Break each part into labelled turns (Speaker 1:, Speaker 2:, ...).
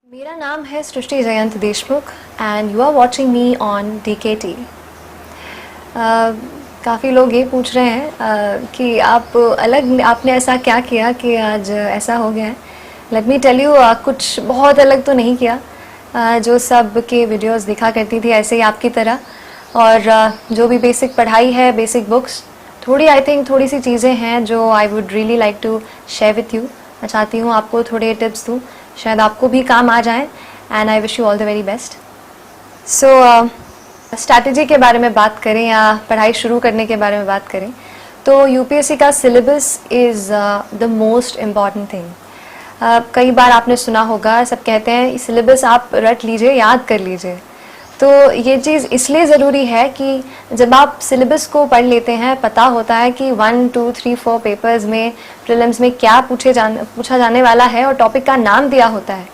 Speaker 1: मेरा नाम है Srishti Jayant Deshmukh and you are watching me on DKT। काफ़ी लोग ये पूछ रहे हैं कि आपने ऐसा क्या किया कि आज ऐसा हो गया है। लेट मी टेल यू, कुछ बहुत अलग तो नहीं किया। जो सब के वीडियोस दिखा करती थी ऐसे ही आपकी तरह, और जो भी बेसिक पढ़ाई है, बेसिक बुक्स, आई थिंक थोड़ी सी चीज़ें हैं जो I would really like to share with you. मैं चाहती हूँ आपको थोड़े टिप्स दूँ, शायद आपको भी काम आ जाए, and I wish you all the very best. So strategy के बारे में बात करें या पढ़ाई शुरू करने के बारे में बात करें तो UPSC का syllabus is the most important thing. कई बार आपने सुना होगा, सब कहते हैं सिलेबस आप रट लीजिए, याद कर लीजिए। तो ये चीज़ इसलिए ज़रूरी है कि जब आप सिलेबस को पढ़ लेते हैं, पता होता है कि 1, 2, 3, 4 पेपर्स में, प्रीलिम्स में क्या पूछा जाने वाला है और टॉपिक का नाम दिया होता है,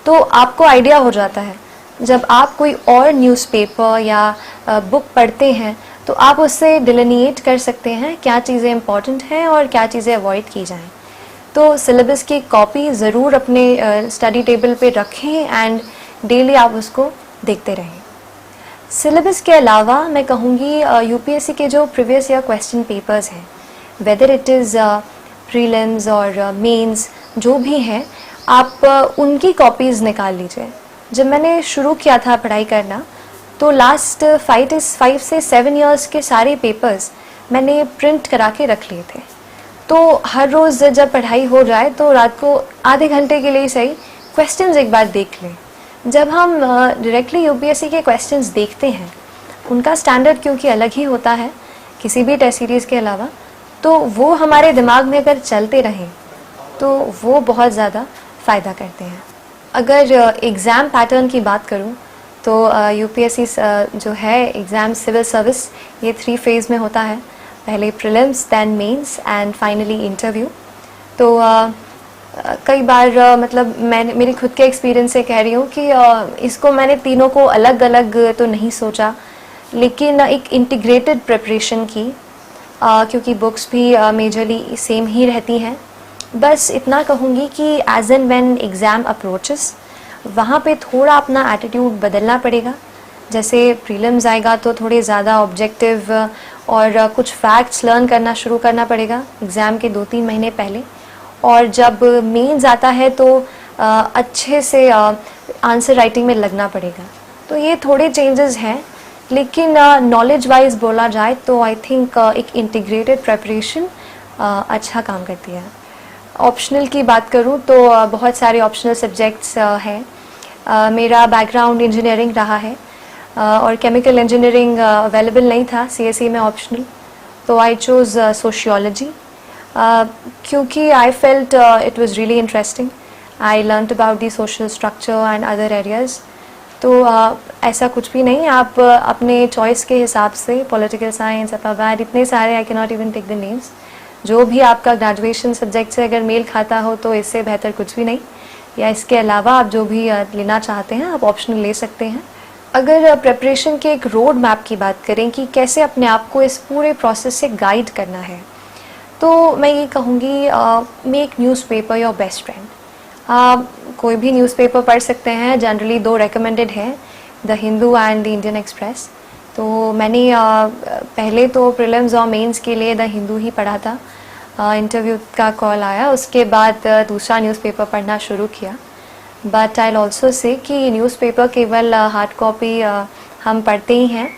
Speaker 1: तो आपको आइडिया हो जाता है। जब आप कोई और न्यूज़पेपर या बुक पढ़ते हैं तो आप उससे डिलिनिएट कर सकते हैं क्या चीज़ें इंपॉर्टेंट हैं और क्या चीज़ें अवॉइड की जाएं। तो सिलेबस की कॉपी ज़रूर अपने स्टडी टेबल पे रखें एंड डेली आप उसको देखते रहें। सिलेबस के अलावा मैं कहूँगी UPSC के जो प्रीवियस ईयर क्वेश्चन पेपर्स हैं, वेदर इट इज़ प्रीलिम्स और मेंस, जो भी हैं, आप उनकी कॉपीज़ निकाल लीजिए। जब मैंने शुरू किया था पढ़ाई करना तो लास्ट 5 से 7 इयर्स के सारे पेपर्स मैंने प्रिंट करा के रख लिए थे। तो हर रोज़ जब पढ़ाई हो जाए तो रात को आधे घंटे के लिए सही क्वेश्चंस एक बार देख लें। जब हम डायरेक्टली UPSC के क्वेश्चंस देखते हैं, उनका स्टैंडर्ड क्योंकि अलग ही होता है किसी भी टेस्ट सीरीज़ के अलावा, तो वो हमारे दिमाग में अगर चलते रहें तो वो बहुत ज़्यादा फ़ायदा करते हैं। अगर एग्ज़ाम पैटर्न की बात करूं तो UPSC जो है एग्ज़ाम सिविल सर्विस, ये 3 फेज़ में होता है। पहले prelims, then mains and finally interview. तो कई बार मतलब मेरी खुद के एक्सपीरियंस से कह रही हूँ कि इसको मैंने तीनों को अलग अलग तो नहीं सोचा, लेकिन एक इंटीग्रेटेड प्रिपरेशन की, क्योंकि बुक्स भी मेजरली सेम ही रहती हैं। बस इतना कहूँगी कि as and when exam approaches, वहाँ पे थोड़ा अपना एटीट्यूड बदलना पड़ेगा। जैसे प्रीलिम्स आएगा तो थोड़े ज़्यादा ऑब्जेक्टिव और कुछ फैक्ट्स लर्न करना शुरू करना पड़ेगा एग्ज़ाम के 2-3 महीने पहले, और जब मेंस आता है तो अच्छे से आंसर राइटिंग में लगना पड़ेगा। तो ये थोड़े चेंजेस हैं, लेकिन नॉलेज वाइज बोला जाए तो आई थिंक एक इंटीग्रेटेड प्रेपरेशन अच्छा काम करती है। ऑप्शनल की बात करूं तो बहुत सारे ऑप्शनल सब्जेक्ट्स हैं। मेरा बैकग्राउंड इंजीनियरिंग रहा है और केमिकल इंजीनियरिंग अवेलेबल नहीं था CSE में ऑप्शनल, तो आई चोज़ सोशियोलॉजी क्योंकि I felt it was really interesting. I learned about the social structure and other areas. तो ऐसा कुछ भी नहीं, आप अपने चॉइस के हिसाब से पॉलिटिकल साइंस, अपावैड, इतने सारे, I can not even take the names, जो भी आपका ग्रेजुएशन सब्जेक्ट से अगर मेल खाता हो तो इससे बेहतर कुछ भी नहीं। या इसके अलावा आप जो भी लेना चाहते हैं आप ऑप्शनल ले सकते हैं। अगर प्रिपरेशन के एक रोड मैप की बात करें कि कैसे अपने आप को इस पूरे प्रोसेस से गाइड करना है, तो मैं ये कहूँगी make newspaper your best friend. आप कोई भी न्यूज़पेपर पढ़ सकते हैं, जनरली 2 रेकमेंडेड हैं, the Hindu and the Indian express. तो मैंने पहले तो प्रीलिम्स और मेंस के लिए द हिंदू ही पढ़ा था। इंटरव्यू का कॉल आया, उसके बाद दूसरा न्यूज़पेपर पढ़ना शुरू किया। बट आई ऑल्सो से कि न्यूज़पेपर केवल हार्ड कॉपी हम पढ़ते ही हैं,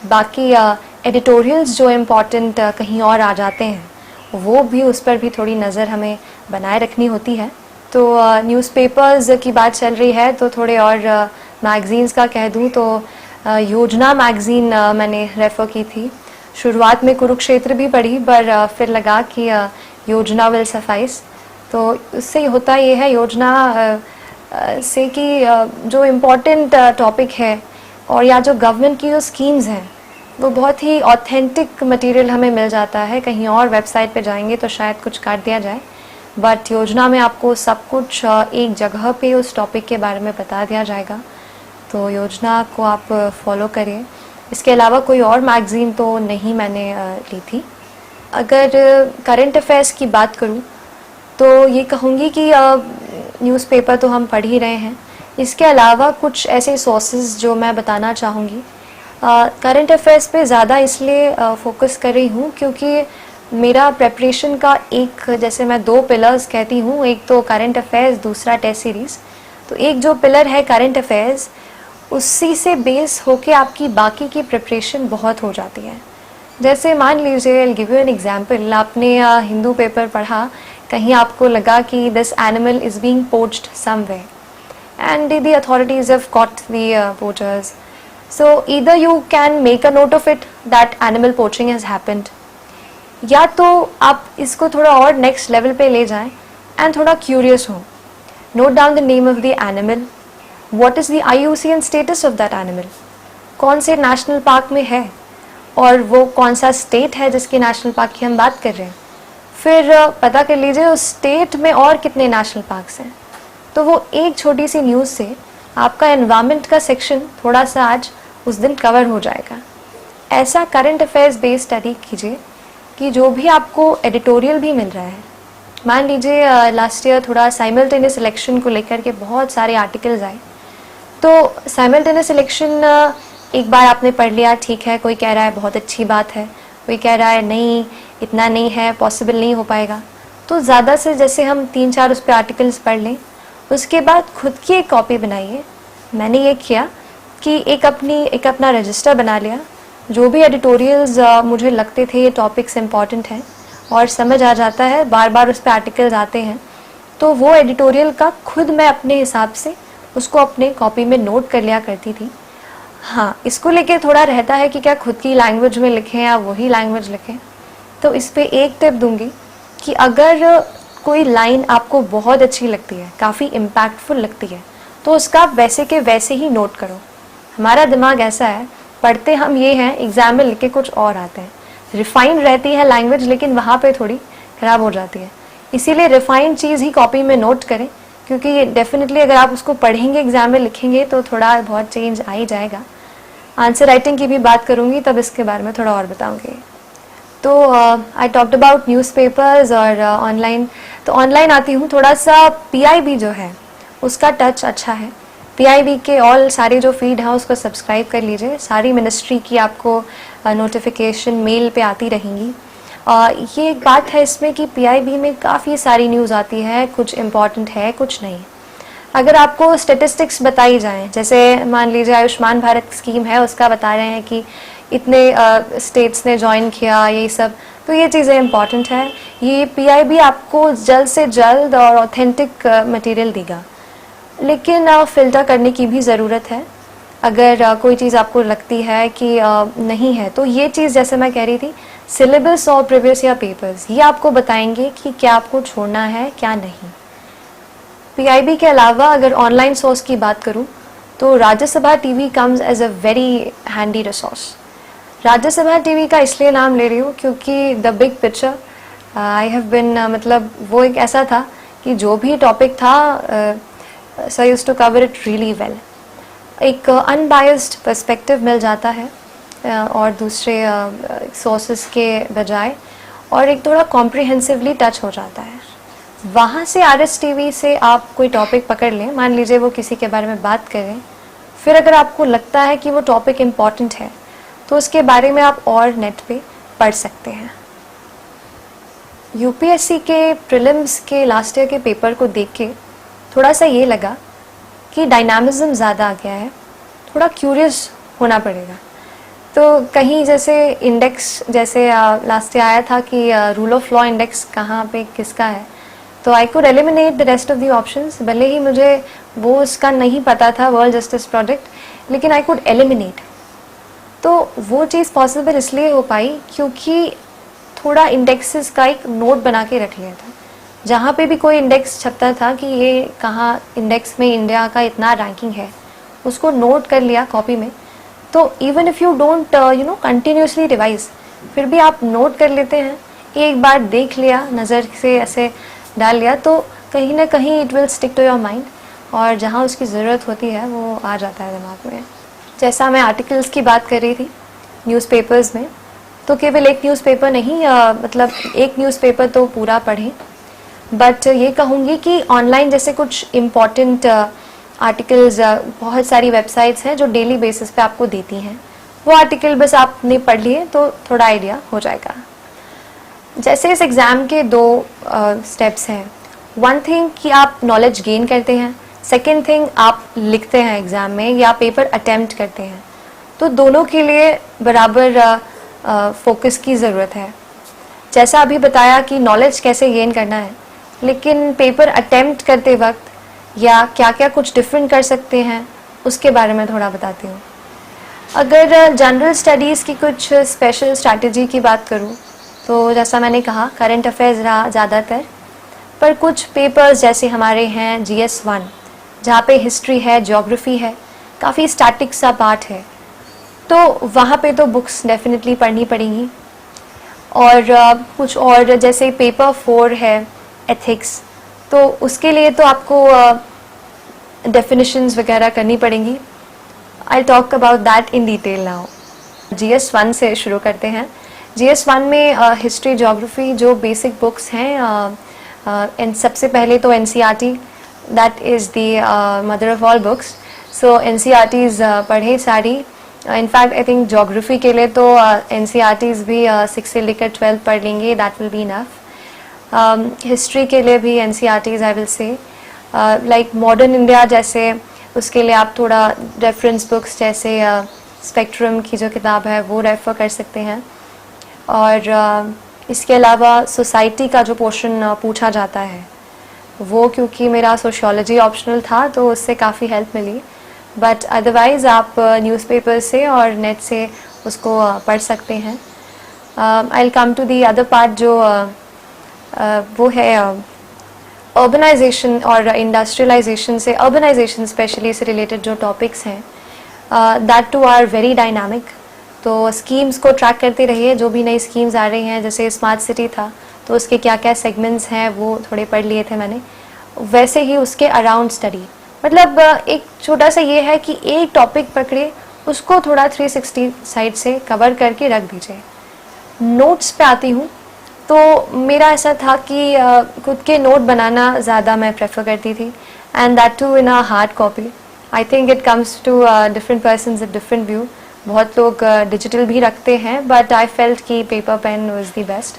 Speaker 1: बाकी एडिटोरियल्स जो इम्पोर्टेंट कहीं और आ जाते हैं वो भी, उस पर भी थोड़ी नज़र हमें बनाए रखनी होती है। तो न्यूज़पेपर्स की बात चल रही है तो थोड़े और मैगज़ीन्स का कह दूँ तो योजना मैगज़ीन मैंने रेफ़र की थी। शुरुआत में कुरुक्षेत्र भी पढ़ी, पर फिर लगा कि योजना विल सफाइस। तो उससे होता ये है योजना से कि जो इम्पोर्टेंट टॉपिक है और या जो गवर्नमेंट की जो स्कीम्स हैं वो बहुत ही ऑथेंटिक मटेरियल हमें मिल जाता है। कहीं और वेबसाइट पे जाएंगे तो शायद कुछ काट दिया जाए, बट योजना में आपको सब कुछ एक जगह पे उस टॉपिक के बारे में बता दिया जाएगा। तो योजना को आप फॉलो करें। इसके अलावा कोई और मैगज़ीन तो नहीं मैंने ली थी। अगर करंट अफेयर्स की बात करूं तो ये कहूँगी कि न्यूज़पेपर तो हम पढ़ ही रहे हैं, इसके अलावा कुछ ऐसे सोर्सेज जो मैं बताना चाहूँगी, करंट अफेयर्स पे ज़्यादा इसलिए फोकस कर रही हूँ क्योंकि मेरा प्रेपरेशन का एक, जैसे मैं 2 पिलर्स कहती हूँ, एक तो करंट अफेयर्स, दूसरा टेस्ट सीरीज़। तो एक जो पिलर है करंट अफेयर्स, उसी से बेस होके आपकी बाकी की प्रिपरेशन बहुत हो जाती है। जैसे मान लीजिए, I will give you an example, आपने हिंदू पेपर पढ़ा, कहीं आपको लगा कि this animal is being poached somewhere and the authorities have caught the poachers, so either you can make a note of it that animal poaching has happened, या तो आप इसको थोड़ा और नेक्स्ट लेवल पे ले जाएं एंड थोड़ा क्यूरियस हो, note down the name of the animal, what is the IUCN status of that animal, कौन से नेशनल पार्क में है और वो कौन सा स्टेट है जिसकी नेशनल पार्क की हम बात कर रहे हैं। फिर पता कर लीजिए उस स्टेट में और कितने नेशनल पार्क्स हैं। तो वो एक छोटी सी न्यूज़ से आपका एनवायरनमेंट का सेक्शन थोड़ा सा आज उस दिन कवर हो जाएगा। ऐसा करंट अफेयर्स बेस्ड स्टडी कीजिए कि जो भी आपको एडिटोरियल भी मिल रहा है, मान लीजिए लास्ट ईयर थोड़ा साइमल्टेनियस इलेक्शन को लेकर के बहुत सारे आर्टिकल्स आए, तो साइमल्टेनियस इलेक्शन एक बार आपने पढ़ लिया, ठीक है, कोई कह रहा है बहुत अच्छी बात है, कोई कह रहा है नहीं इतना नहीं है, पॉसिबल नहीं हो पाएगा, तो ज़्यादा से जैसे हम 3-4 उस पर आर्टिकल्स पढ़ लें, उसके बाद खुद की एक कॉपी बनाइए। मैंने ये किया कि एक अपना रजिस्टर बना लिया, जो भी एडिटोरियल्स मुझे लगते थे ये टॉपिक्स इम्पॉर्टेंट हैं और समझ आ जाता है, बार बार उस पर आर्टिकल्स आते हैं, तो वो एडिटोरियल का खुद मैं अपने हिसाब से उसको अपने कॉपी में नोट कर लिया करती थी। हाँ, इसको लेके थोड़ा रहता है कि क्या खुद की लैंग्वेज में लिखें या वही लैंग्वेज लिखें। तो इस पे एक टिप दूंगी कि अगर कोई लाइन आपको बहुत अच्छी लगती है, काफ़ी इम्पैक्टफुल लगती है, तो उसका वैसे के वैसे ही नोट करो। हमारा दिमाग ऐसा है, पढ़ते हम ये हैं, एग्जाम में लिख के कुछ और आते हैं। रिफाइंड रहती है लैंग्वेज, लेकिन वहाँ पे थोड़ी ख़राब हो जाती है। इसीलिए रिफाइंड चीज़ ही कॉपी में नोट करें, क्योंकि डेफिनेटली अगर आप उसको पढ़ेंगे, एग्जाम में लिखेंगे, तो थोड़ा बहुत चेंज आ ही जाएगा। आंसर राइटिंग की भी बात करूँगी, तब इसके बारे में थोड़ा और बताऊँगी। तो आई टॉक्ड अबाउट न्यूज़पेपर्स और ऑनलाइन। तो ऑनलाइन आती हूँ, थोड़ा सा PIB जो है उसका टच अच्छा है। PIB के ऑल सारे जो फीड हैं उसको सब्सक्राइब कर लीजिए, सारी मिनिस्ट्री की आपको नोटिफिकेशन मेल पे आती रहेंगी। ये एक बात है इसमें कि PIB में काफ़ी सारी न्यूज़ आती है, कुछ इम्पॉर्टेंट है, कुछ नहीं। अगर आपको स्टेटिस्टिक्स बताई जाएं, जैसे मान लीजिए आयुष्मान भारत स्कीम है, उसका बता रहे हैं कि इतने स्टेट्स ने ज्वाइन किया, ये सब, तो ये चीज़ें इम्पॉर्टेंट है। ये PIB आपको जल्द से जल्द और ऑथेंटिक मटेरियल देगा, लेकिन फ़िल्टर करने की भी ज़रूरत है। अगर कोई चीज़ आपको लगती है कि नहीं है, तो ये चीज़ जैसे मैं कह रही थी, सिलेबस और प्रीवियस ईयर पेपर्स ये आपको बताएंगे कि क्या आपको छोड़ना है क्या नहीं। PIB के अलावा अगर ऑनलाइन सोर्स की बात करूं, तो Rajya Sabha TV comes as a very handy resource. Rajya Sabha TV का इसलिए नाम ले रही हूँ क्योंकि the big picture I have been, मतलब वो एक ऐसा था कि जो भी टॉपिक था, sir used to cover it really well. एक अनबायस्ड पर्सपेक्टिव मिल जाता है और दूसरे सोर्सेज के बजाय, और एक थोड़ा कॉम्प्रिहेंसिवली टच हो जाता है। वहाँ से RS TV से आप कोई टॉपिक पकड़ लें, मान लीजिए वो किसी के बारे में बात करें, फिर अगर आपको लगता है कि वो टॉपिक इम्पॉर्टेंट है, तो उसके बारे में आप और नेट पे पढ़ सकते हैं। UPSC के प्रीलिम्स के लास्ट ईयर के पेपर को देख के थोड़ा सा ये लगा कि डायनामिज्म ज़्यादा आ गया है, थोड़ा क्यूरियस होना पड़ेगा। तो कहीं जैसे इंडेक्स, जैसे लास्ट ईयर आया था कि रूल ऑफ लॉ इंडेक्स कहाँ पे किसका है, तो I could eliminate the rest of the options. भले ही मुझे वो उसका नहीं पता था, वर्ल्ड जस्टिस प्रोजेक्ट, लेकिन आई कुड एलिमिनेट। तो वो चीज़ पॉसिबल इसलिए हो पाई क्योंकि थोड़ा इंडेक्सेस का एक नोट बना के रख लिया था। जहाँ पे भी कोई इंडेक्स छपता था कि ये कहाँ इंडेक्स में इंडिया का इतना रैंकिंग है, उसको नोट कर लिया कॉपी में। तो even if you don't continuously revise, फिर भी आप नोट कर लेते हैं, एक बार देख लिया, नज़र से ऐसे डाल लिया, तो कहीं ना कहीं it will stick to your mind, और जहाँ उसकी ज़रूरत होती है वो आ जाता है दिमाग में। जैसा मैं आर्टिकल्स की बात कर रही थी न्यूज़पेपर्स में, तो केवल एक न्यूज़पेपर नहीं, मतलब एक न्यूज़पेपर तो पूरा पढ़ें, बट ये कहूँगी कि ऑनलाइन जैसे कुछ इम्पॉर्टेंट आर्टिकल्स बहुत सारी वेबसाइट्स हैं जो डेली बेसिस पे आपको देती हैं, वो आर्टिकल बस आपने पढ़ लिए तो थोड़ा आइडिया हो जाएगा। जैसे इस एग्ज़ाम के 2 स्टेप्स हैं। वन थिंग कि आप नॉलेज गेन करते हैं, सेकेंड थिंग आप लिखते हैं एग्ज़ाम में या पेपर अटेम्प्ट करते हैं, तो दोनों के लिए बराबर फोकस की ज़रूरत है। जैसा अभी बताया कि नॉलेज कैसे गेन करना है, लेकिन पेपर अटेम्प्ट करते वक्त या क्या क्या कुछ डिफरेंट कर सकते हैं उसके बारे में थोड़ा बताती हूँ। अगर जनरल स्टडीज़ की कुछ स्पेशल स्ट्रैटेजी की बात करूँ तो जैसा मैंने कहा करंट अफेयर्स रहा ज़्यादातर, पर कुछ पेपर्स जैसे हमारे हैं GS1 जहाँ पे हिस्ट्री है, ज्योग्राफी है, काफ़ी स्टैटिक सा पार्ट है, तो वहाँ पे तो बुक्स डेफिनेटली पढ़नी पड़ेंगी। और कुछ और जैसे पेपर 4 है एथिक्स, तो उसके लिए तो आपको डेफिनेशंस वगैरह करनी पड़ेंगी। I talk about that in detail now. GS1 से शुरू करते हैं। GS1 में हिस्ट्री ज्योग्राफी जो बेसिक बुक्स हैं, सबसे पहले तो NCERT, that is the mother of all books. So NCERTs पढ़े सारी। इनफैक्ट आई थिंक ज्योग्राफी के लिए तो NCERTs भी 6 से लेकर 12 पढ़ लेंगे, that will be enough. History के लिए भी NCERTs I will say, like modern India जैसे, उसके लिए आप थोड़ा रेफरेंस बुक्स जैसे स्पेक्ट्रम की जो किताब है वो रेफ़र कर सकते हैं। और इसके अलावा सोसाइटी का जो पोर्शन पूछा जाता है वो, क्योंकि मेरा सोशियोलॉजी ऑप्शनल था तो उससे काफ़ी हेल्प मिली, बट अदरवाइज़ आप न्यूज़पेपर से और नेट से उसको पढ़ सकते हैं। I will come to the other part जो वो है अर्बनाइजेशन और इंडस्ट्रियलाइजेशन से, अर्बनाइजेशन स्पेशली से रिलेटेड जो टॉपिक्स हैं, that too are very dynamic. तो स्कीम्स को ट्रैक करते रहिए, जो भी नई स्कीम्स आ रही हैं, जैसे स्मार्ट सिटी था तो उसके क्या क्या सेगमेंट्स हैं वो थोड़े पढ़ लिए थे मैंने, वैसे ही उसके अराउंड स्टडी। मतलब एक छोटा सा ये है कि एक टॉपिक पकड़े, उसको थोड़ा 360 साइड से कवर करके रख दीजिए। नोट्स पे आती हूँ तो मेरा ऐसा था कि खुद के नोट बनाना ज़्यादा मैं प्रेफर करती थी, and that too in a hard copy. I think it comes to different persons with different view. बहुत लोग डिजिटल भी रखते हैं, बट आई फेल्ट कि paper pen was the best.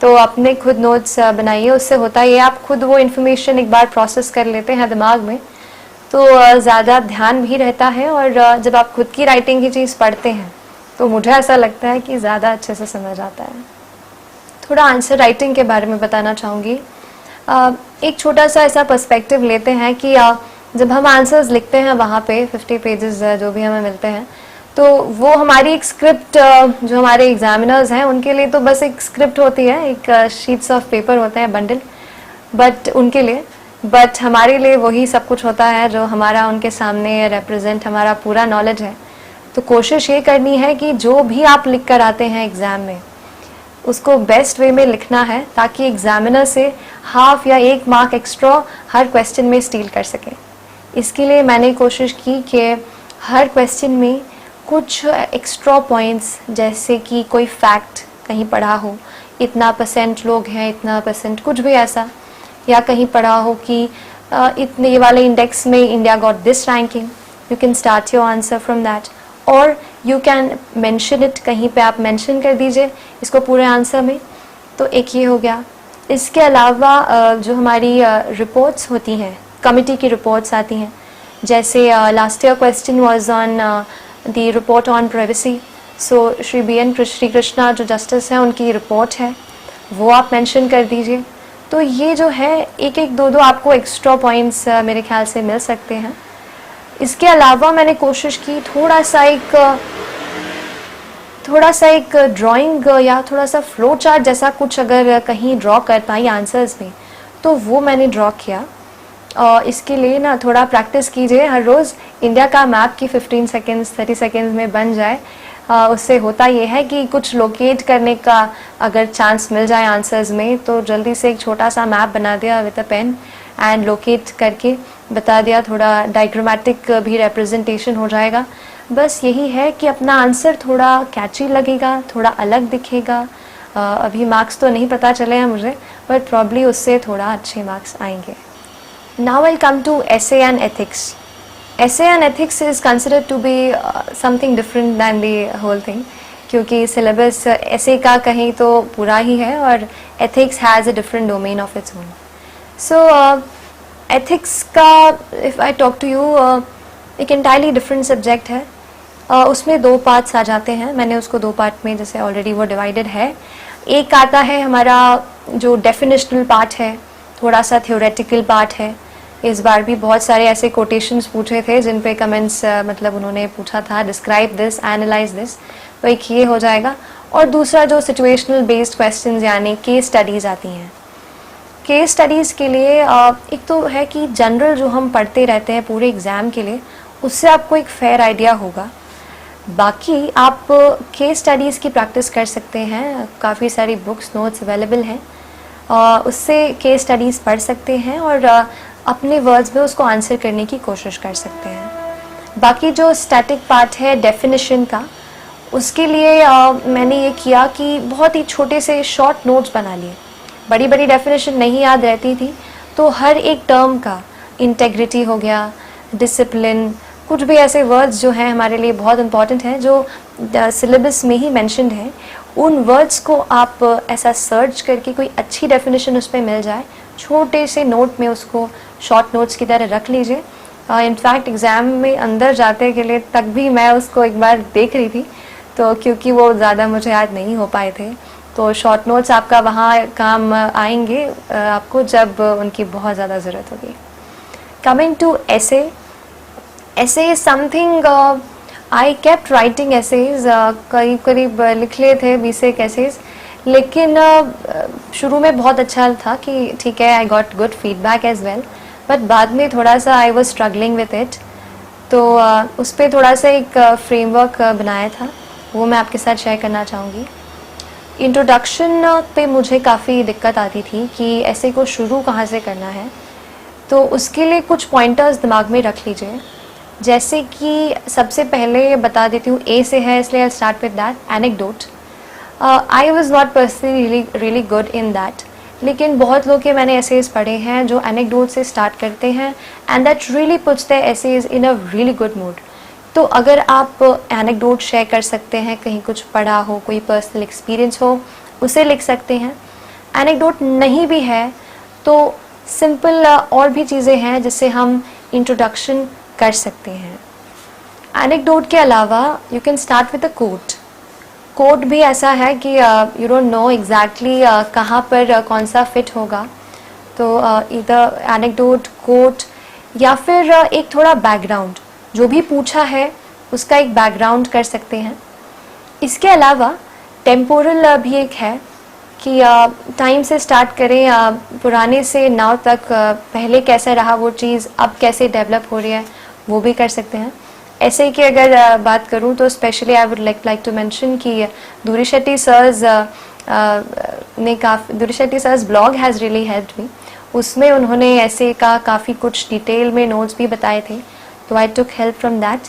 Speaker 1: तो अपने खुद नोट्स बनाइए, उससे होता है आप खुद वो इन्फॉर्मेशन एक बार प्रोसेस कर लेते हैं दिमाग में, तो ज़्यादा ध्यान भी रहता है। और जब आप खुद की राइटिंग की चीज़ पढ़ते हैं तो मुझे ऐसा लगता है कि ज़्यादा अच्छे से समझ आता है। थोड़ा आंसर राइटिंग के बारे में बताना चाहूँगी। एक छोटा सा ऐसा पर्सपेक्टिव लेते हैं कि जब हम आंसर्स लिखते हैं वहाँ पे 50 पेजेस जो भी हमें मिलते हैं, तो वो हमारी एक स्क्रिप्ट, जो हमारे एग्जामिनर्स हैं उनके लिए तो बस एक स्क्रिप्ट होती है, एक शीट्स ऑफ पेपर होते हैं, बंडल, बट उनके लिए, बट हमारे लिए वही सब कुछ होता है जो हमारा उनके सामने रिप्रेजेंट हमारा पूरा नॉलेज है। तो कोशिश ये करनी है कि जो भी आप लिख कर आते हैं एग्ज़ाम में उसको बेस्ट वे में लिखना है, ताकि एग्जामिनर से हाफ या 1 मार्क एक्स्ट्रा हर क्वेश्चन में स्टील कर सकें। इसके लिए मैंने कोशिश की कि हर क्वेश्चन में कुछ एक्स्ट्रा पॉइंट्स, जैसे कि कोई फैक्ट कहीं पढ़ा हो, इतना % लोग हैं, इतना %, कुछ भी ऐसा, या कहीं पढ़ा हो कि इतने ये वाले इंडेक्स में India got this ranking, you can start your answer from that, और यू कैन मेंशन इट, कहीं पे आप मेंशन कर दीजिए इसको पूरे आंसर में। तो एक ये हो गया। इसके अलावा जो हमारी रिपोर्ट्स होती हैं, कमिटी की रिपोर्ट्स आती हैं, जैसे last year question was on the report on privacy, so Shri BN Shri Krishna जो जस्टिस हैं उनकी रिपोर्ट है, वो आप मेंशन कर दीजिए। तो ये जो है 1-1, 2-2 आपको एक्स्ट्रा पॉइंट्स मेरे ख्याल से मिल सकते हैं। इसके अलावा मैंने कोशिश की थोड़ा सा एक ड्राइंग या थोड़ा सा फ्लो चार्ट जैसा कुछ अगर कहीं ड्रॉ कर पाई आंसर्स में, तो वो मैंने ड्रॉ किया। और इसके लिए ना थोड़ा प्रैक्टिस कीजिए हर रोज़। इंडिया का मैप की 15 सेकेंड्स 30 सेकेंड्स में बन जाए, उससे होता ये है कि कुछ लोकेट करने का अगर चांस मिल जाए आंसर्स में, तो जल्दी से एक छोटा सा मैप बना दिया with a pen and locate करके बता दिया, थोड़ा डायग्रामेटिक भी रिप्रेजेंटेशन हो जाएगा। बस यही है कि अपना आंसर थोड़ा कैची लगेगा, थोड़ा अलग दिखेगा। अभी मार्क्स तो नहीं पता चले हैं मुझे, बट प्रॉब्ली उससे थोड़ा अच्छे मार्क्स आएंगे। Now will come to essay and ethics. essay and ethics is considered to be something different than the whole thing, क्योंकि सिलेबस ऐसे का कहीं तो पूरा ही है और ethics has a different domain of its own. So ethics का if I talk to you एक entirely different subject है. उसमें 2 पार्ट्स आ जाते हैं. मैंने उसको 2 पार्ट में जैसे ऑलरेडी वो डिवाइडेड है. एक आता है हमारा जो डेफिनेशनल पार्ट है, थोड़ा सा थ्योरेटिकल पार्ट है. इस बार भी बहुत सारे ऐसे कोटेशंस पूछे थे जिन पे कमेंट्स मतलब उन्होंने पूछा था डिस्क्राइब दिस, एनालाइज दिस, तो एक ये हो जाएगा. और दूसरा जो सिचुएशनल बेस्ड क्वेश्चंस यानी केस स्टडीज़ आती हैं. केस स्टडीज़ के लिए एक तो है कि जनरल जो हम पढ़ते रहते हैं पूरे एग्ज़ाम के लिए, उससे आपको एक फेयर आइडिया होगा. बाकी आप केस स्टडीज़ की प्रैक्टिस कर सकते हैं. काफ़ी सारी बुक्स नोट्स अवेलेबल हैं, उससे केस स्टडीज़ पढ़ सकते हैं और अपने वर्ड्स में उसको आंसर करने की कोशिश कर सकते हैं. बाकी जो स्टैटिक पार्ट है डेफिनेशन का, उसके लिए मैंने ये किया कि बहुत ही छोटे से शॉर्ट नोट्स बना लिए. बड़ी बड़ी डेफिनेशन नहीं याद रहती थी, तो हर एक टर्म का इंटेग्रिटी हो गया, डिसिप्लिन, कुछ भी ऐसे वर्ड्स जो हैं हमारे लिए बहुत इंपॉर्टेंट हैं जो सिलेबस में ही मेंशन्ड है, उन वर्ड्स को आप ऐसा सर्च करके कोई अच्छी डेफिनेशन उस पर मिल जाए, छोटे से नोट में उसको शॉर्ट नोट्स की तरह रख लीजिए. इनफैक्ट एग्ज़ाम में अंदर जाते के लिए तक भी मैं उसको एक बार देख रही थी, तो क्योंकि वो ज़्यादा मुझे याद नहीं हो पाए थे, तो शॉर्ट नोट्स आपका वहाँ काम आएंगे आपको जब उनकी बहुत ज़्यादा ज़रूरत होगी. Coming to essay, essay is something I kept writing essays. करीब करीब लिख लिए थे 20 एक एसेज, लेकिन शुरू में बहुत अच्छा था कि ठीक है, I got good feedback as well, but बाद में थोड़ा सा I was struggling with it. तो उस पर थोड़ा सा एक फ्रेमवर्क बनाया था, वो मैं आपके साथ शेयर करना चाहूँगी. इंट्रोडक्शन पे मुझे काफ़ी दिक्कत आती थी कि ऐसे को शुरू कहाँ से करना है, तो उसके लिए कुछ पॉइंटर्स दिमाग में रख लीजिए. जैसे कि सबसे पहले बता देती हूँ, ए से है इसलिए I start with that. Anecdote. I was not personally really good in that, लेकिन बहुत लोग के मैंने एसेज पढ़े हैं जो एनेक्डोट से स्टार्ट करते हैं and that really puts the essays in a really good mood. तो अगर आप एनेक्डोट शेयर कर सकते हैं, कहीं कुछ पढ़ा हो, कोई पर्सनल एक्सपीरियंस हो, उसे लिख सकते हैं. एनेक्डोट नहीं भी है तो सिंपल और भी चीज़ें हैं जिससे हम इंट्रोडक्शन कर सकते हैं. एनेक्डोट के अलावा you can start with a quote. Quote भी ऐसा है कि यू डोंट नो एग्जैक्टली कहाँ पर कौन सा फिट होगा, तो इधर एनेक्डोट, कोट या फिर एक थोड़ा बैकग्राउंड, जो भी पूछा है उसका एक बैकग्राउंड कर सकते हैं. इसके अलावा टेम्पोरल भी एक है कि टाइम से स्टार्ट करें, पुराने से नाव तक, पहले कैसे रहा वो चीज़, अब कैसे डेवलप हो रही है, वो भी कर सकते हैं. ऐसे कि अगर बात करूं तो specially I would like to mention कि Dhuri Shetty sir's blog has really helped me. उसमें उन्होंने ऐसे का काफ़ी कुछ डिटेल में नोट्स भी बताए थे, तो I took help from that.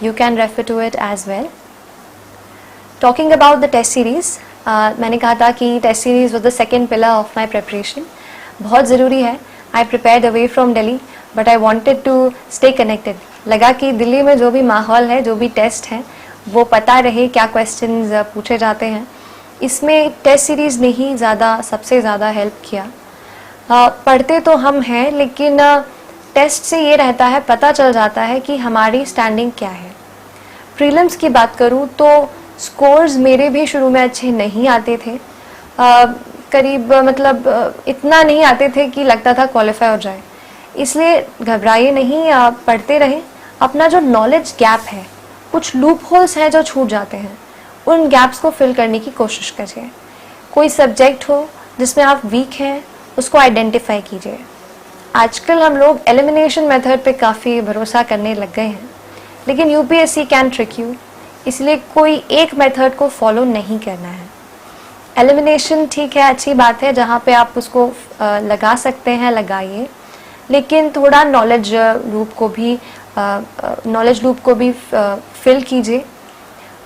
Speaker 1: You can refer to it as well. Talking about the test series, मैंने कहा था कि test series was the second pillar of my preparation. बहुत ज़रूरी है. I prepared away from Delhi but I wanted to stay connected. लगा कि दिल्ली में जो भी माहौल है, जो भी टेस्ट हैं, वो पता रहे क्या क्वेश्चंस पूछे जाते हैं. इसमें टेस्ट सीरीज़ ने ही सबसे ज़्यादा हेल्प किया. पढ़ते तो हम हैं, लेकिन टेस्ट से ये रहता है, पता चल जाता है कि हमारी स्टैंडिंग क्या है. प्रीलिम्स की बात करूँ तो स्कोर्स मेरे भी शुरू में अच्छे नहीं आते थे. करीब मतलब इतना नहीं आते थे कि लगता था क्वालिफाई हो जाए. इसलिए घबराइए नहीं, पढ़ते रहें. अपना जो नॉलेज गैप है, कुछ लूप होल्स हैं जो छूट जाते हैं, उन गैप्स को फिल करने की कोशिश करिए. कोई सब्जेक्ट हो जिसमें आप वीक हैं, उसको आइडेंटिफाई कीजिए. आजकल हम लोग एलिमिनेशन मेथड पे काफ़ी भरोसा करने लग गए हैं, लेकिन यूपीएससी कैन ट्रिक यू, इसलिए कोई एक मेथड को फॉलो नहीं करना है. एलिमिनेशन ठीक है, अच्छी बात है, जहाँ पे आप उसको लगा सकते हैं लगाइए, लेकिन थोड़ा नॉलेज लूप को भी फिल कीजिए.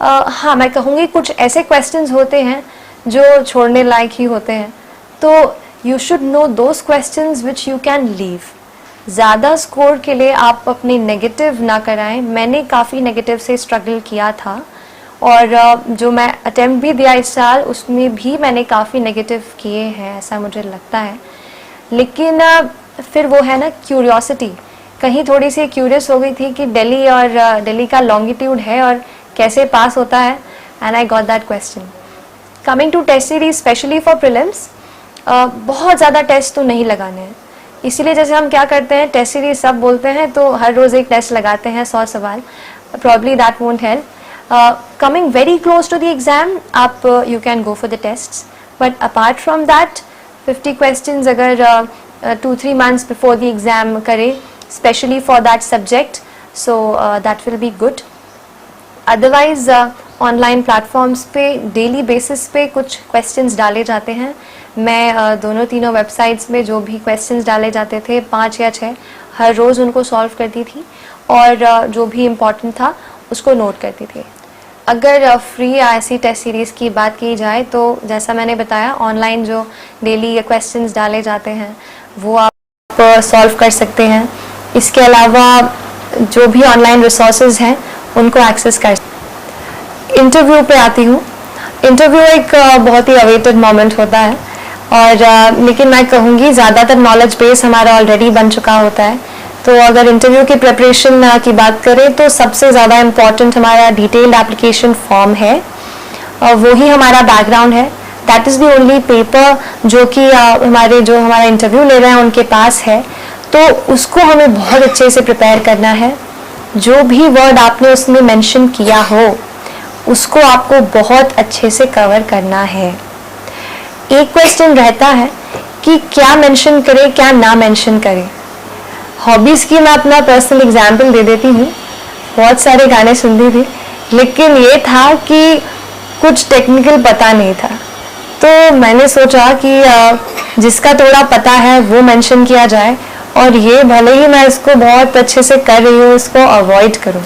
Speaker 1: हाँ, मैं कहूँगी कुछ ऐसे क्वेश्चंस होते हैं जो छोड़ने लायक ही होते हैं, तो you should know those questions which you can leave. ज़्यादा स्कोर के लिए आप अपने नेगेटिव ना कराएं। मैंने काफ़ी नेगेटिव से स्ट्रगल किया था और जो मैं अटेम्प्ट भी दिया इस साल उसमें भी मैंने काफ़ी नेगेटिव किए हैं, ऐसा मुझे लगता है। लेकिन फिर वो है ना क्यूरियोसिटी, कहीं थोड़ी सी क्यूरियस हो गई थी कि दिल्ली और दिल्ली का लॉन्गिट्यूड है और कैसे पास होता है, and I got that question. Coming to test series specially for prelims, बहुत ज़्यादा टेस्ट तो नहीं लगाने हैं, इसीलिए जैसे हम क्या करते हैं टेस्ट सीरीज सब बोलते हैं तो हर रोज़ एक टेस्ट लगाते हैं 100 सवाल, probably that won't help. Coming very close to the exam आप you can go for the tests, but apart from that 50 questions अगर 2-3 months बिफोर द एग्ज़ाम करें specially for that subject, so that will be good. Otherwise online platforms पे daily basis पे कुछ questions डाले जाते हैं। मैं दोनों तीनों वेबसाइट्स में जो भी क्वेश्चंस डाले जाते थे 5 या 6 हर रोज़ उनको सॉल्व करती थी और जो भी इम्पोर्टेंट था उसको नोट करती थी। अगर फ्री या ऐसी टेस्ट सीरीज़ की बात की जाए तो जैसा मैंने बताया ऑनलाइन जो डेली क्वेश्चंस डाले जाते हैं वो आप सॉल्व कर सकते हैं। इसके अलावा जो भी ऑनलाइन रिसोर्सेज हैं उनको एक्सेस कर। इंटरव्यू पे आती हूँ। इंटरव्यू एक बहुत ही अवेटेड मोमेंट होता है और लेकिन मैं कहूँगी ज़्यादातर नॉलेज बेस हमारा ऑलरेडी बन चुका होता है। तो अगर इंटरव्यू की प्रिपरेशन की बात करें तो सबसे ज़्यादा इम्पॉर्टेंट हमारा डिटेल्ड एप्लीकेशन फॉर्म है और वही हमारा बैकग्राउंड है। That is the only paper जो कि हमारा इंटरव्यू ले रहे हैं उनके पास है, तो उसको हमें बहुत अच्छे से प्रिपेयर करना है। जो भी वर्ड आपने उसमें मेंशन किया हो उसको आपको बहुत अच्छे से कवर करना है। एक क्वेश्चन रहता है कि क्या मेंशन करें क्या ना मेंशन करें। हॉबीज़ की मैं अपना पर्सनल एग्जांपल दे देती हूँ। बहुत सारे गाने सुनती थी लेकिन ये था कि कुछ टेक्निकल पता नहीं था, तो मैंने सोचा कि जिसका थोड़ा पता है वो मेंशन किया जाए और ये भले ही मैं इसको बहुत अच्छे से कर रही हूँ इसको अवॉइड करूँ।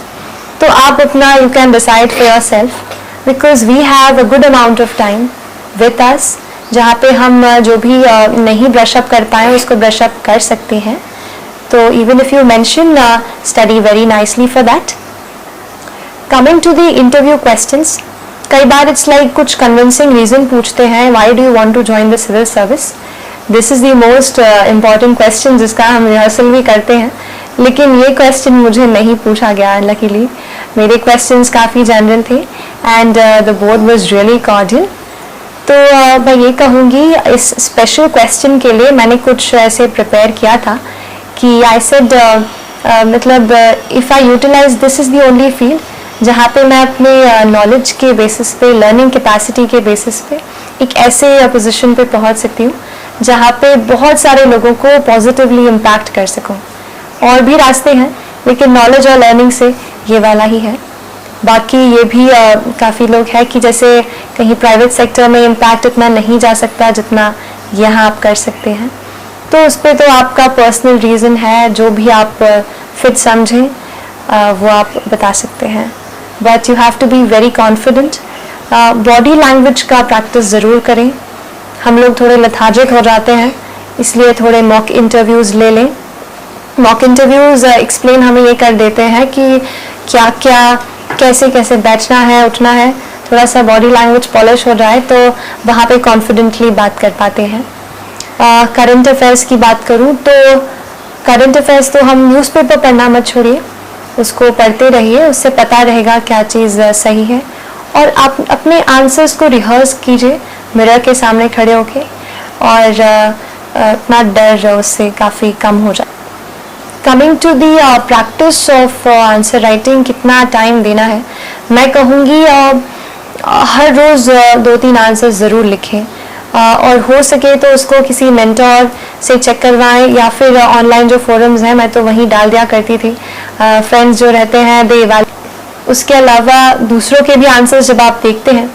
Speaker 1: तो आप अपना you can decide for yourself because we have a good amount of time with us जहाँ पे हम जो भी नहीं ब्रशअप कर पाए उसको ब्रशअप कर सकते हैं। तो even if you mention study very nicely for that. Coming to the interview questions, कई बार इट्स लाइक कुछ कन्विंसिंग रीजन पूछते हैं why do you want to join the civil service. This is the most important question जिसका हम rehearsal भी करते हैं, लेकिन ये क्वेश्चन मुझे नहीं पूछा गया लकीली। मेरे क्वेश्चंस काफ़ी जनरल थे and the board was really cordial. तो मैं ये कहूँगी इस स्पेशल क्वेश्चन के लिए मैंने कुछ ऐसे प्रिपेयर किया था कि आई सेड मतलब if I utilise this is the only field जहाँ पे मैं अपने नॉलेज के बेसिस पे लेर्निंग कैपेसिटी के बेसिस पे एक ऐसे पोजीशन पे पहुँच सकती हूँ जहाँ पे बहुत सारे लोगों को पॉजिटिवली इम्पैक्ट कर सकूँ। और भी रास्ते हैं लेकिन नॉलेज और लर्निंग से ये वाला ही है। बाकी ये भी काफ़ी लोग हैं कि जैसे कहीं प्राइवेट सेक्टर में इम्पैक्ट इतना नहीं जा सकता जितना यहाँ आप कर सकते हैं, तो उस पर तो आपका पर्सनल रीज़न है, जो भी आप फिट समझें वो आप बता सकते हैं। But you have to be very confident. Body language का प्रैक्टिस ज़रूर करें। हम लोग थोड़े लथार्जिक हो जाते हैं इसलिए थोड़े मॉक इंटरव्यूज़ ले लें। मॉक इंटरव्यूज़ एक्सप्लेन हमें ये कर देते हैं कि क्या क्या कैसे कैसे बैठना है उठना है, थोड़ा सा बॉडी लैंग्वेज पॉलिश हो जाए तो वहाँ पे कॉन्फिडेंटली बात कर पाते हैं। करंट अफेयर्स की बात करूँ तो करंट अफेयर्स तो हम न्यूज़पेपर पढ़ना मत छोड़िए, उसको पढ़ते रहिए, उससे पता रहेगा क्या चीज़ सही है। और आप अपने आंसर्स को रिहर्स कीजिए मिरर के सामने खड़े होके और अपना डर उससे काफ़ी कम हो जाए। Coming to the practice of answer writing, कितना टाइम देना है, मैं कहूँगी हर रोज़ 2-3 आंसर ज़रूर लिखें और हो सके तो उसको किसी मेंटोर से चेक करवाएं या फिर ऑनलाइन जो फोरम्स हैं मैं तो वहीं डाल दिया करती थी, फ्रेंड्स जो रहते हैं दे वाले। उसके अलावा दूसरों के भी आंसर्स जब आप देखते हैं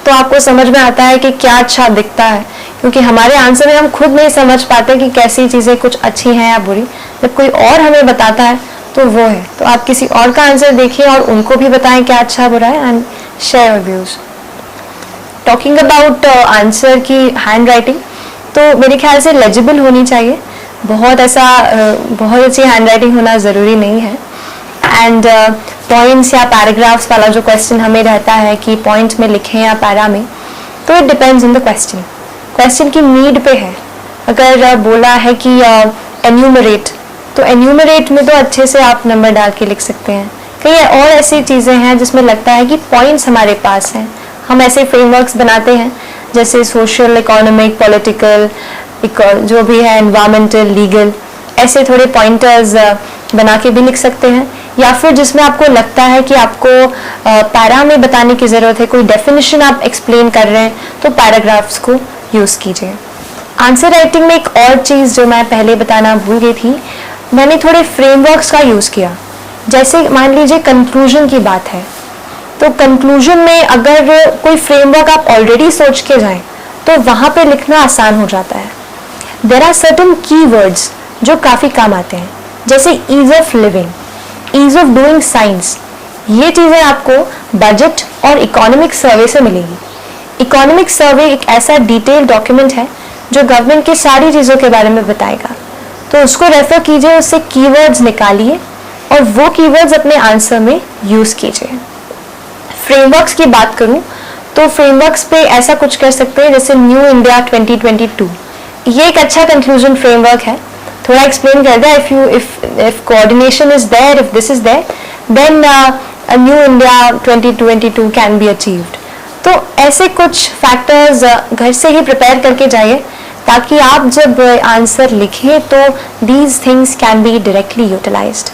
Speaker 1: तो आपको समझ में आता है कि क्या अच्छा दिखता है, क्योंकि हमारे आंसर में हम खुद नहीं समझ पाते कि कैसी चीज़ें कुछ अच्छी हैं या बुरी। जब कोई और हमें बताता है तो वो है, तो आप किसी और का आंसर देखिए और उनको भी बताएं क्या अच्छा बुरा है and share your views. Talking about answer की हैंड राइटिंग, तो मेरे ख्याल से लेजिबल होनी चाहिए, बहुत ऐसा बहुत अच्छी हैंड राइटिंग होना ज़रूरी नहीं है। एंड पॉइंट्स या पैराग्राफ्स वाला जो क्वेश्चन हमें रहता है कि पॉइंट में लिखें या पैरा में, तो it depends on the question की नीड पे है। अगर बोला है कि एन्यूमरेट, तो एन्यूमरेट में तो अच्छे से आप नंबर डाल के लिख सकते हैं। कई और ऐसी चीज़ें हैं जिसमें लगता है कि पॉइंट्स हमारे पास हैं, हम ऐसे फ्रेमवर्क्स बनाते हैं जैसे सोशल, इकोनॉमिक, पॉलिटिकल, जो भी है, एनवायरमेंटल, लीगल, ऐसे थोड़े पॉइंटर्स बना के भी लिख सकते हैं। या फिर जिसमें आपको लगता है कि आपको पैरा में बताने की ज़रूरत है, कोई डेफिनेशन आप एक्सप्लेन कर रहे हैं, तो पैराग्राफ्स को यूज़ कीजिए। आंसर राइटिंग में एक और चीज़ जो मैं पहले बताना भूल गई थी, मैंने थोड़े फ्रेमवर्क्स का यूज़ किया। जैसे मान लीजिए कंक्लूजन की बात है, तो कंक्लूजन में अगर कोई फ्रेमवर्क आप ऑलरेडी सोच के जाएं, तो वहाँ पे लिखना आसान हो जाता है। देयर आर सर्टेन कीवर्ड्स जो काफ़ी काम आते हैं, जैसे ease of living, ease of doing science. ये चीज़ें आपको बजट और इकोनॉमिक सर्वे से मिलेगी। इकोनॉमिक सर्वे एक ऐसा डिटेल डॉक्यूमेंट है जो गवर्नमेंट की सारी चीज़ों के बारे में बताएगा, तो उसको रेफर कीजिए, उससे कीवर्ड्स निकालिए और वो कीवर्ड्स अपने आंसर में यूज़ कीजिए। फ्रेमवर्क्स की बात करूं तो फ्रेमवर्क्स पे ऐसा कुछ कर सकते हैं जैसे न्यू इंडिया 2022, ये एक अच्छा कंक्लूजन फ्रेमवर्क है। थोड़ा एक्सप्लेन कर दिया, if coordination is there, if this is there, then a new India 2022 can be achieved. तो ऐसे कुछ फैक्टर्स घर से ही प्रिपेयर करके जाइए, ताकि आप जब आंसर लिखें तो these things can be directly utilised.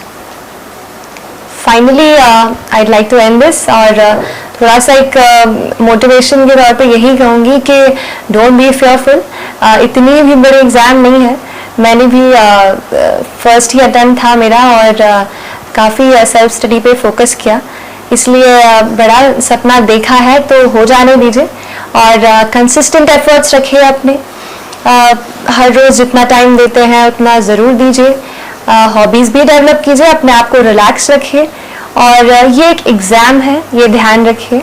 Speaker 1: Finally I'd like to end this, और थोड़ा सा एक मोटिवेशन के तौर पे यही कहूँगी कि डोंट बी फेयरफुल। इतनी भी बड़ी एग्ज़ाम नहीं है, मैंने भी फर्स्ट ही अटेम्प्ट था मेरा, और काफ़ी सेल्फ स्टडी पे फोकस किया, इसलिए बड़ा सपना देखा है तो हो जाने दीजिए। और कंसिस्टेंट एफर्ट्स रखिए अपने, हर रोज़ जितना टाइम देते हैं उतना ज़रूर दीजिए। हॉबीज़ भी डेवलप कीजिए, अपने आप को रिलैक्स रखिए, और ये एक एग्ज़ाम है, ये ध्यान रखिए।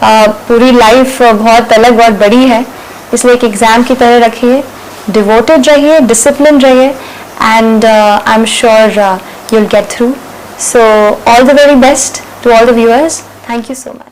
Speaker 1: पूरी लाइफ बहुत अलग, बहुत बड़ी है, इसलिए एक एग्ज़ाम की तरह रखिए। डिवोटेड रहिए, डिसिप्लिन रहिए, and I am sure you'll get through. So all the very best to all the viewers. Thank you so much.